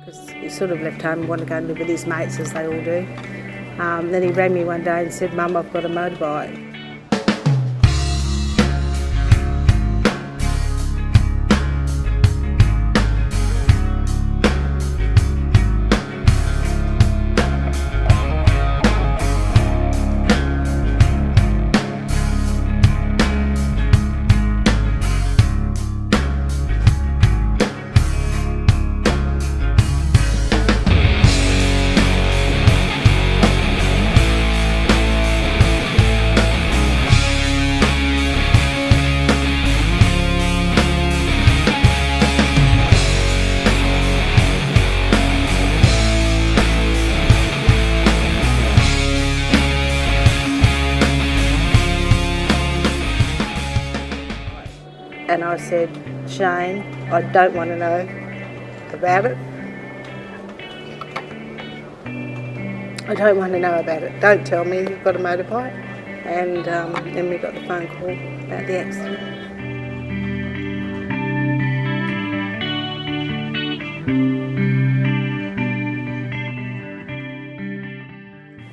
because he sort of left home and wanted to go and live with his mates, as they all do. Then he rang me one day and said, "Mum, I've got a motorbike." And I said, "Shane, I don't want to know about it. I don't want to know about it. Don't tell me you've got a motorbike." And then we got the phone call about the accident.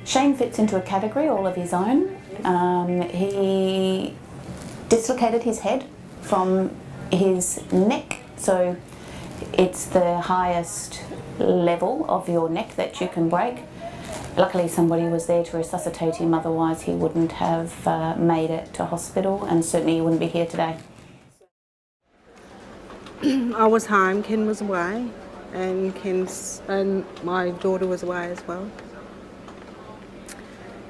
Shane fits into a category all of his own. He dislocated his head from his neck, so it's the highest level of your neck that you can break. Luckily somebody was there to resuscitate him, otherwise he wouldn't have made it to hospital, and certainly he wouldn't be here today. I was home, Ken was away, and my daughter was away as well.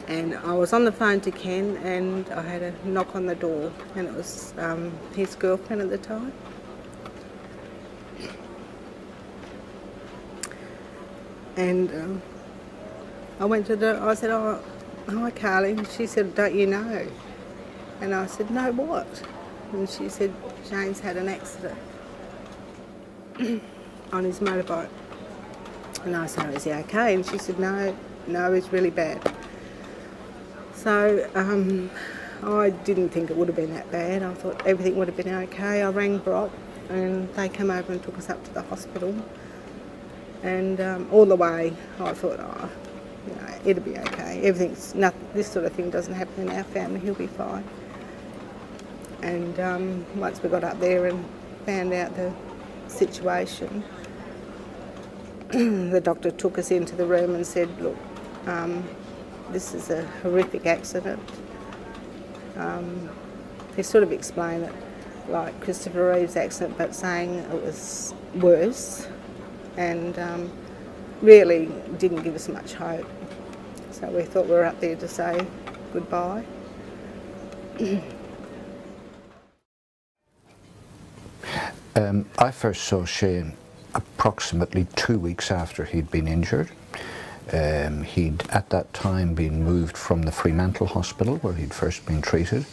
And I was on the phone to Ken and I had a knock on the door, and it was his girlfriend at the time. And I went to I said, "Oh, hi Carly." And she said, "Don't you know?" And I said, "No, what?" And she said, "Shane's had an accident on his motorbike." And I said, "Is he okay?" And she said, no, it's really bad." So I didn't think it would have been that bad. I thought everything would have been okay. I rang Brock and they came over and took us up to the hospital. And all the way I thought, it'll be okay. This sort of thing doesn't happen in our family, he'll be fine. And once we got up there and found out the situation, the doctor took us into the room and said, "Look, this is a horrific accident." He sort of explained it like Christopher Reeve's accident, but saying it was worse, and really didn't give us much hope. So we thought we were up there to say goodbye. I first saw Shane approximately 2 weeks after he'd been injured. He'd at that time been moved from the Fremantle Hospital where he'd first been treated,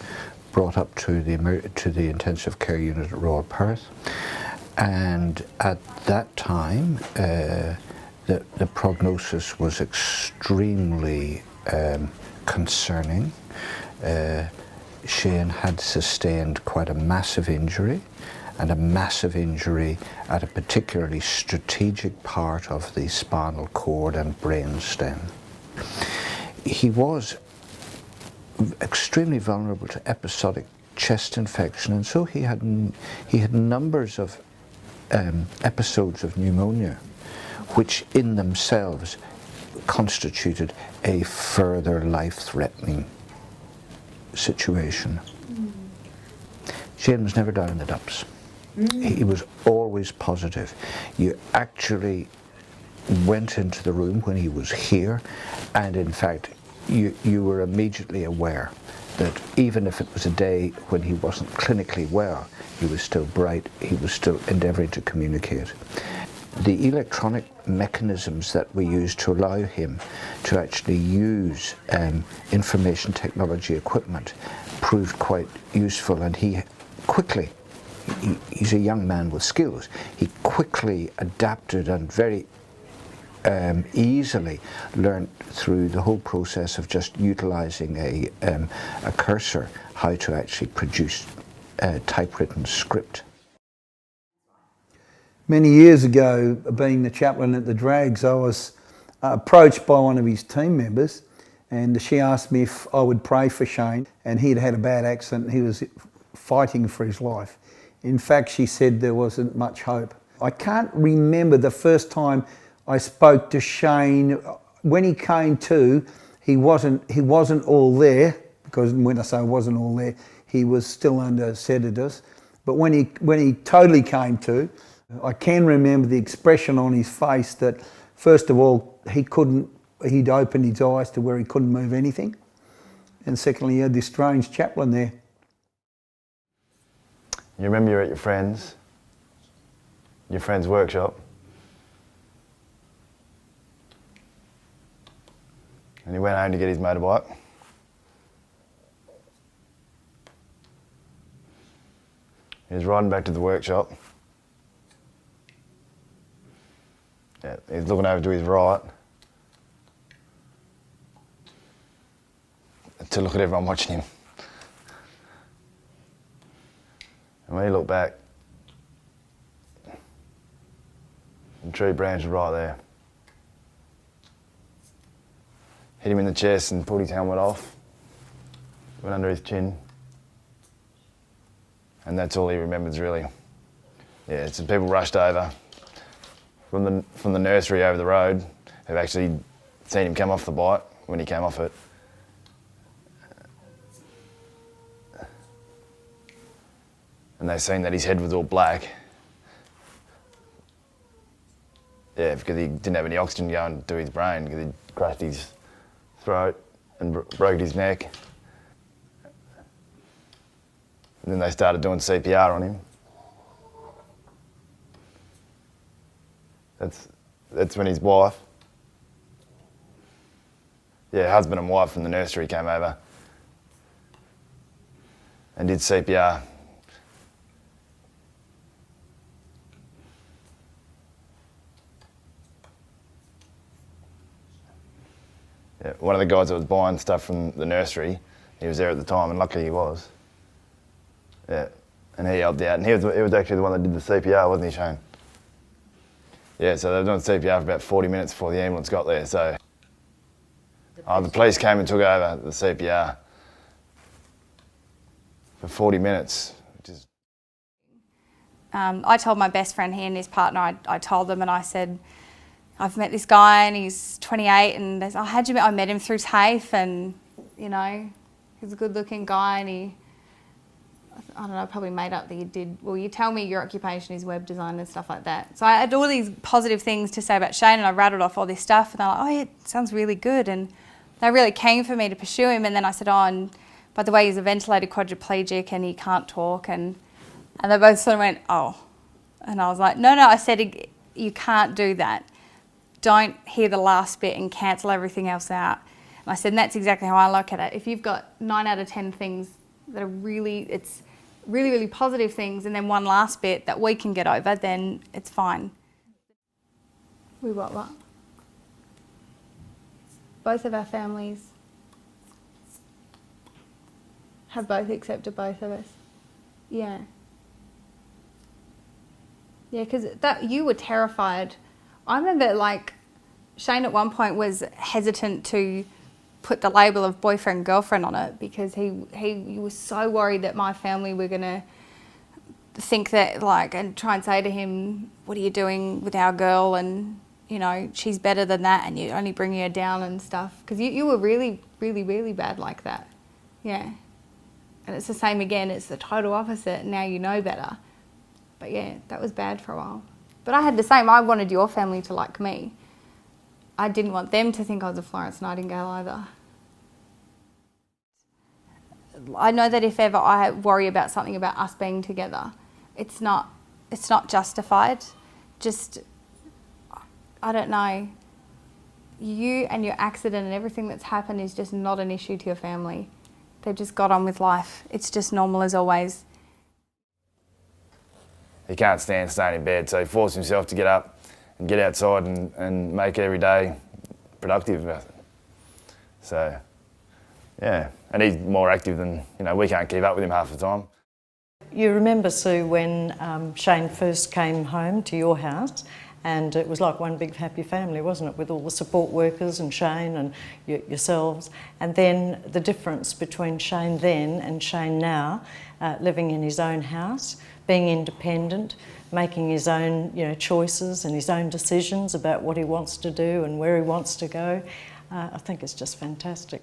brought up to the intensive care unit at Royal Perth, and at that time the prognosis was extremely concerning. Shane had sustained quite a massive injury, and a massive injury at a particularly strategic part of the spinal cord and brain stem. He was extremely vulnerable to episodic chest infection, and so he had numbers of episodes of pneumonia, which in themselves constituted a further life-threatening situation. Shane was never down in the dumps. He was always positive. You actually went into the room when he was here, and in fact you were immediately aware that even if it was a day when he wasn't clinically well, he was still bright, he was still endeavouring to communicate. The electronic mechanisms that we used to allow him to actually use information technology equipment proved quite useful, and he quickly, he's a young man with skills, he quickly adapted and very easily learned through the whole process of just utilising a cursor how to actually produce typewritten script. Many years ago, being the chaplain at the Drags, I was approached by one of his team members, and she asked me if I would pray for Shane, and he'd had a bad accident. He was fighting for his life. In fact, she said there wasn't much hope. I can't remember the first time I spoke to Shane. When he came to, he wasn't all there, because when I say wasn't all there, he was still under sedatives. But when he totally came to, I can remember the expression on his face that, first of all, he'd opened his eyes to where he couldn't move anything. And secondly, he had this strange chaplain there. You remember you're at your friend's workshop, and he went home to get his motorbike. He was riding back to the workshop. Yeah, he's looking over to his right to look at everyone watching him. And when he looked back, the tree branch was right there. Hit him in the chest and pulled his helmet off, went under his chin. And that's all he remembers, really. Yeah, some people rushed over from the nursery over the road, who've actually seen him come off the bike when he came off it. And they seen that his head was all black. Yeah, because he didn't have any oxygen going to his brain, because he crushed his throat and broke his neck. And then they started doing CPR on him. That's when his wife, husband and wife from the nursery came over and did CPR. Yeah, one of the guys that was buying stuff from the nursery, he was there at the time, and luckily he was. Yeah, and he helped out, and he was actually the one that did the CPR, wasn't he, Shane? Yeah, so they were doing CPR for about 40 minutes before the ambulance got there, so... the police came and took over the CPR for 40 minutes, which is... I told my best friend, he and his partner, I told them and I said, I've met this guy and he's 28 and they said, how'd you meet? I met him through TAFE and, you know, he's a good looking guy and he, I don't know, probably made up that you did, well, you tell me your occupation is web design and stuff like that. So I had all these positive things to say about Shane and I rattled off all this stuff and they're like, oh yeah, it sounds really good. And they really keen for me to pursue him. And then I said, oh, and by the way, he's a ventilated quadriplegic and he can't talk. And they both sort of went, oh. And I was like, no, I said, you can't do that. Don't hear the last bit and cancel everything else out. And I said, and that's exactly how I look at it. If you've got 9 out of 10 things that are really, it's really, really positive things and then one last bit that we can get over, then it's fine. We what? Both of our families have both accepted both of us. Yeah. Yeah, because you were terrified. I remember, like, Shane at one point was hesitant to put the label of boyfriend, girlfriend on it because he was so worried that my family were going to think that, like, and try and say to him, what are you doing with our girl? And, you know, she's better than that and you're only bringing her down and stuff. Because you were really, really, really bad like that. Yeah. And it's the same again. It's the total opposite. Now you know better. But, yeah, that was bad for a while. But I had the same. I wanted your family to like me. I didn't want them to think I was a Florence Nightingale either. I know that if ever I worry about something about us being together, it's not justified. Just, I don't know. You and your accident and everything that's happened is just not an issue to your family. They've just got on with life. It's just normal as always. He can't stand staying in bed, so he forced himself to get up and get outside and make every day productive. So, yeah, and he's more active than, you know, we can't keep up with him half the time. You remember, Sue, when Shane first came home to your house, and it was like one big happy family, wasn't it, with all the support workers and Shane and yourselves. And then the difference between Shane then and Shane now, living in his own house, being independent, making his own choices and his own decisions about what he wants to do and where he wants to go. I think it's just fantastic.